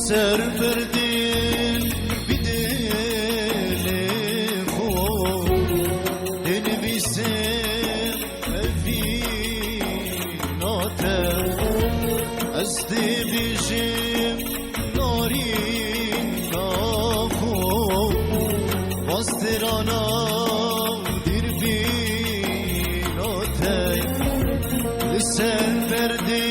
سر بردل بدل خو دنویسم افیناته از دیویشم نارین نخو باسترانا دیر بیناته سر بردل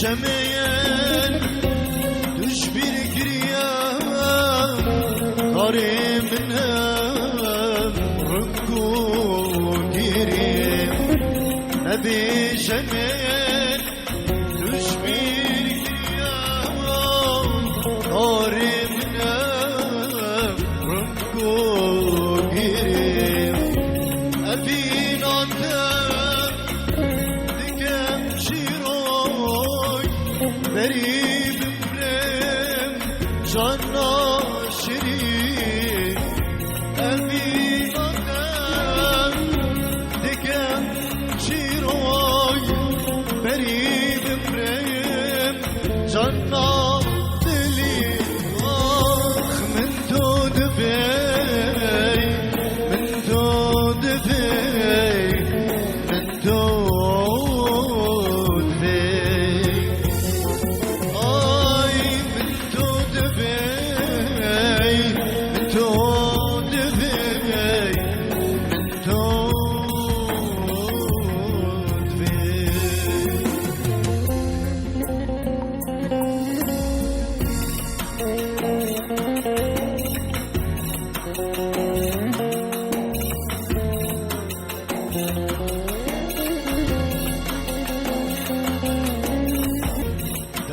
شمین دوش bir giriyem kariminem rıkkı girim Nebi şemin duş bir giriyem kariminem rıkkı girim Evin atem dikem şiroy Verib emrem canna şirin Emin adem dikem şiroy Verib emrem canna dilim Ah min to dibey Min to dibey Min to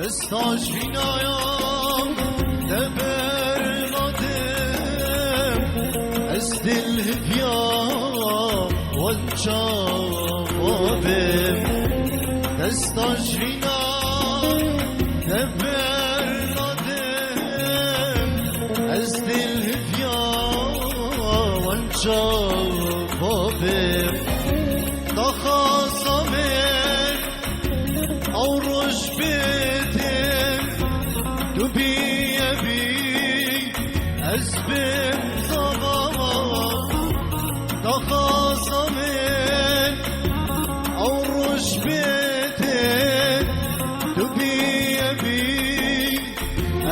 Destaş binayam deberladım Ez dil hivya والجوابim Destaş binayam deberladım Ez dil hivya والجوابim Daha zamen avruş bitim Dubi ebi ezbim zaman Daha zamen avruş bitim Dubi ebi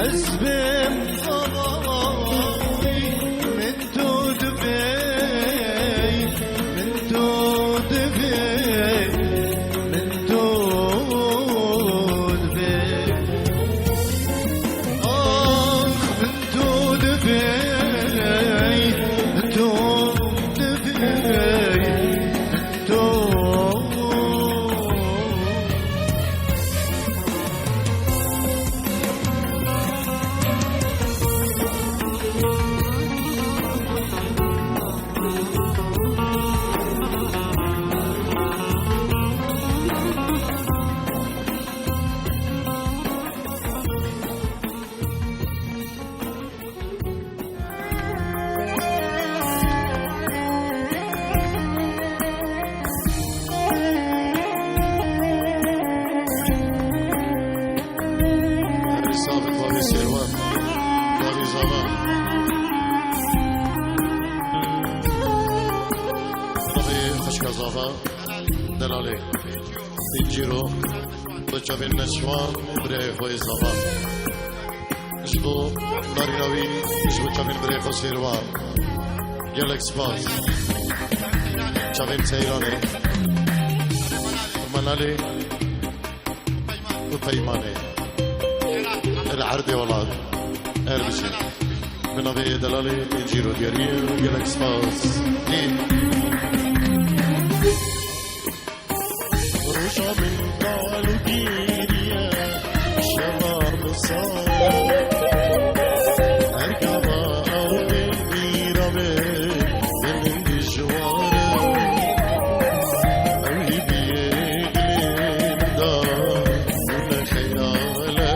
ezbim zaman Min tu dibey Min tu dibey Min tu صبا دلالي تنجيرو بچه نشوان برای خوی صبا جبو ناریناوی جبو چاوین برای خو سیروان گلک سپاس چاوین سیرانه منالی و پیمانه العرض والله اربشي من ابي دلالي تنجيرو دياري جلك سباس رجع من قالوا جيريا شباب صار اركب او تنبير من الجوار اللي بيقلي من دار ولا خياله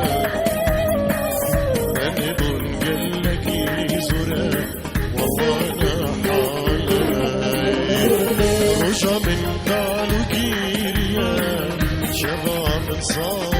انا بنقول لك يزورك والله انا حالي رجع من قالوا جيريا شباب صار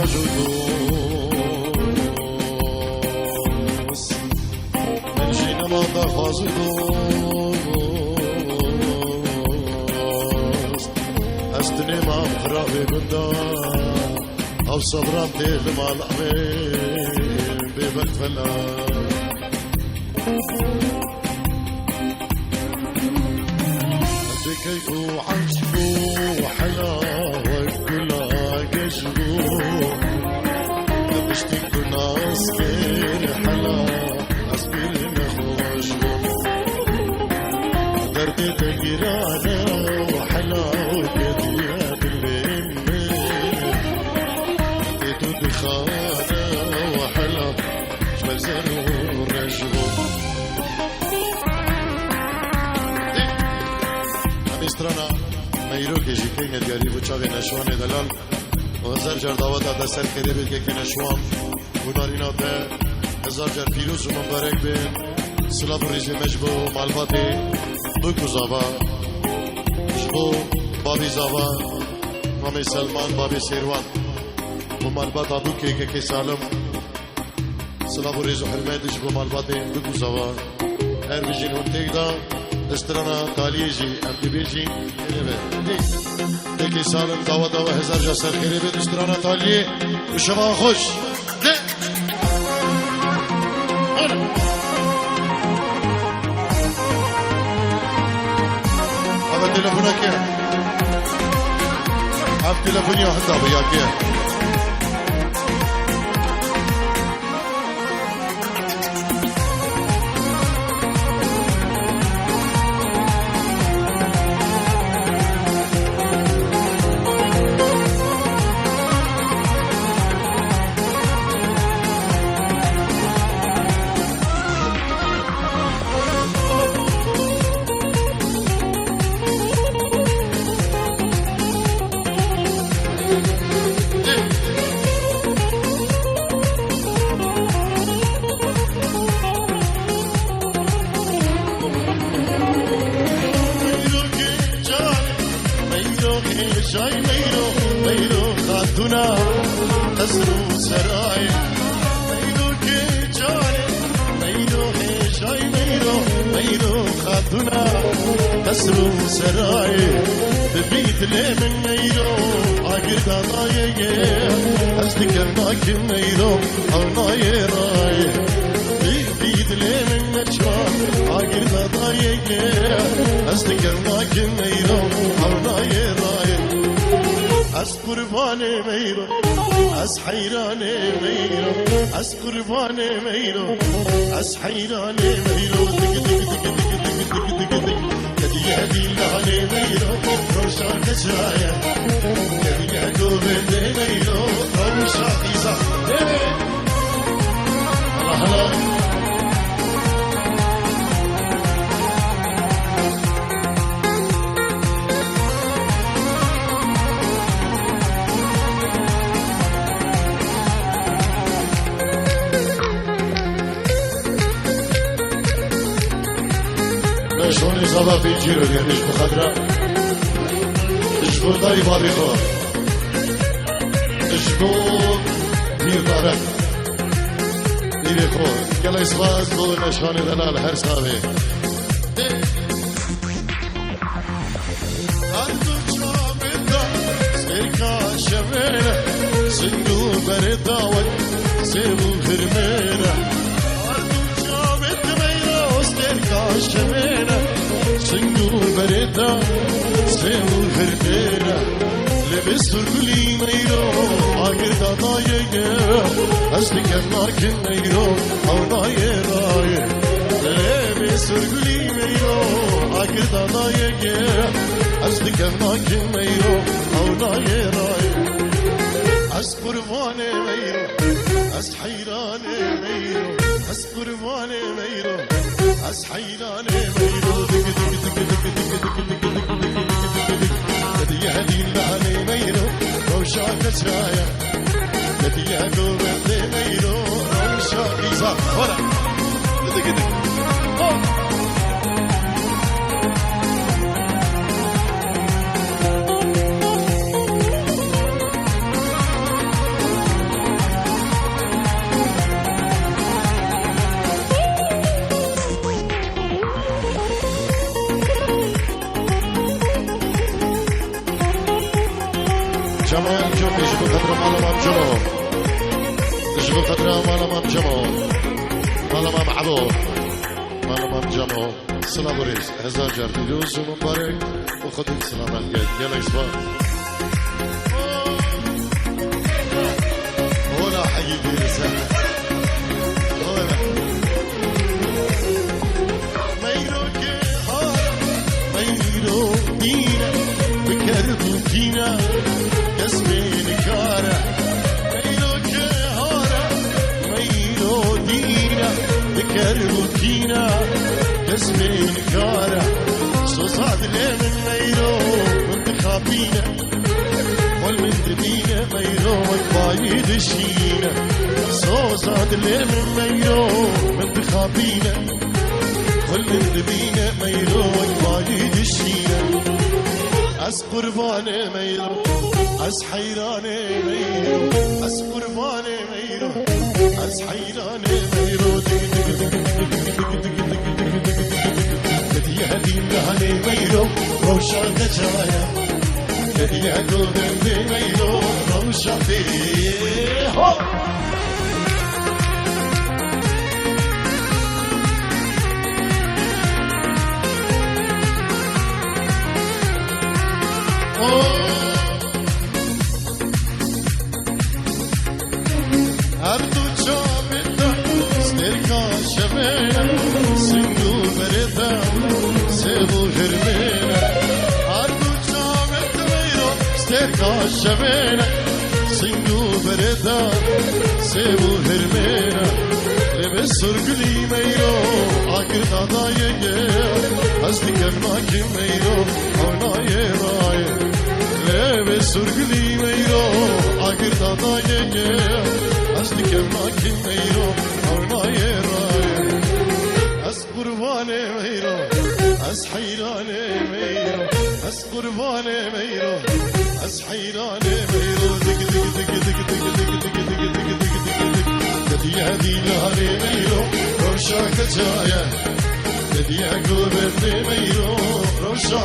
جدوس من جينا ما تخاز دوس أستني ما خرابي بندا أو صبران تيل مال أمين ببك فلا كيفو عجبو حلاوة كلها قجبو بشتكو ناس كير حلا أسبيل نخوشبو دردي تقرانا وحلاوة كديات الليمة تيتو دخانا وحلا جمال زنو رجبو استرانا میرو که جیکی ندیاری بچاقی نشوان دلال و هزار جار دعوت آده سر کده بید که نشوان بودارینا ده هزار جار پیروز و مبارک بین سلام و ریزی مجبو مالباتی دوکو زابا جبو بابی زابا مامی سلمان بابی سیروان و مالبات آدو که سالم سلام و ریز و حرمه جبو مالباتی دوکو زابا هر بیجین هنتیک دا استرانا تالیجی امتی بیجی دیکی سالم دعوت و هزار جسر خیری بید استرانا تالی و شما خوش ده هذا تلفونك يا هذا تلفوني حتى بياك يا جاي ميرو خاتونا تسرو سراي ميرو كي جاي ميرو خاتونا تسرو سراي ببيت لي من ميرو عقر دايي استكرناك ميرو او ناي راي ببيت لي من مشوار عقر دايي استكرناك ميرو او ناي راي أس قرباني ميرو أس حيراني ميرو أس قرباني ميرو أس حيراني ميرو دق دق دق دق دق دق دق كدي هدي لاني ميرو روشان كشايا كدي يعقوب ميرو روشان إيزا الله الله شوني زبا في جيرو يعني ايش بخضرة ايش برداري بابي خور ايش بير دارك بيري خور كلا اسواز دو نشاني دلال هر ساوي اندو جامدا سيركا شميرة سندو برداوت سيبو هرميرة اندو جامدا ميرو سيركا شميرة سنجور بريتا سيمو هرتينا لبس تركلي ميرو آخر دادايا أصلي كناك ميرو أو ناي راي لبس تركلي ميرو آخر دادايا أصلي كناك ميرو أو ناي راي أس قرباني ميرو أس حيراني ميرو أس قرباني ميرو أس حيراني ميرو كدي هدي لاني ميرو روشاك شايا كدي يعقوب ميرو روشاك إيزا ورا كدي كدي خضرا مالما جمال مالما معبود مالما جمال سلام وريز هزار جار فيروز ومبارك وخدك سلام الجد يلا يسبا ولا حقيقي رسالة ولا ميرو كهار ميرو دينا بكربو دينا يسمين كارا ميرو كهار ميرو دينا بكربو دينا يسمين كارا صوصات لي من ميرو وانت خابينا والمن دبينا ميرو والبايد الشينا صوصات لي من ميرو وانت خابينا والمن دبينا ميرو والبايد الشينا أس قرباني ميرو أس حيراني ميرو أس قرباني ميرو أس حيراني ميرو هدي لهني ميرو روشا كجايا هدي هدي ميرو روشا فيه أردو جابتا ستركا شمينا سنگو بردا سيبو هرمينا أردو جابتا ميرو ستركا شمينا سنگو بردا سيبو هرمينا لبس سرقلي ميرو آخر دادايا أزدي كمناكي ميرو أونايا رايا لبس سرقلي ميرو آخر دادايا أزدي كمناكي ميرو أونايا رايا أس قرباني ميرو أس حيراني ميرو أس قرباني ميرو أس حيراني ميرو دق دق دق دق دق دق دق دق دق دق دق هدي لهري ميرو روشا كجايا هدي أقول ميرو روشا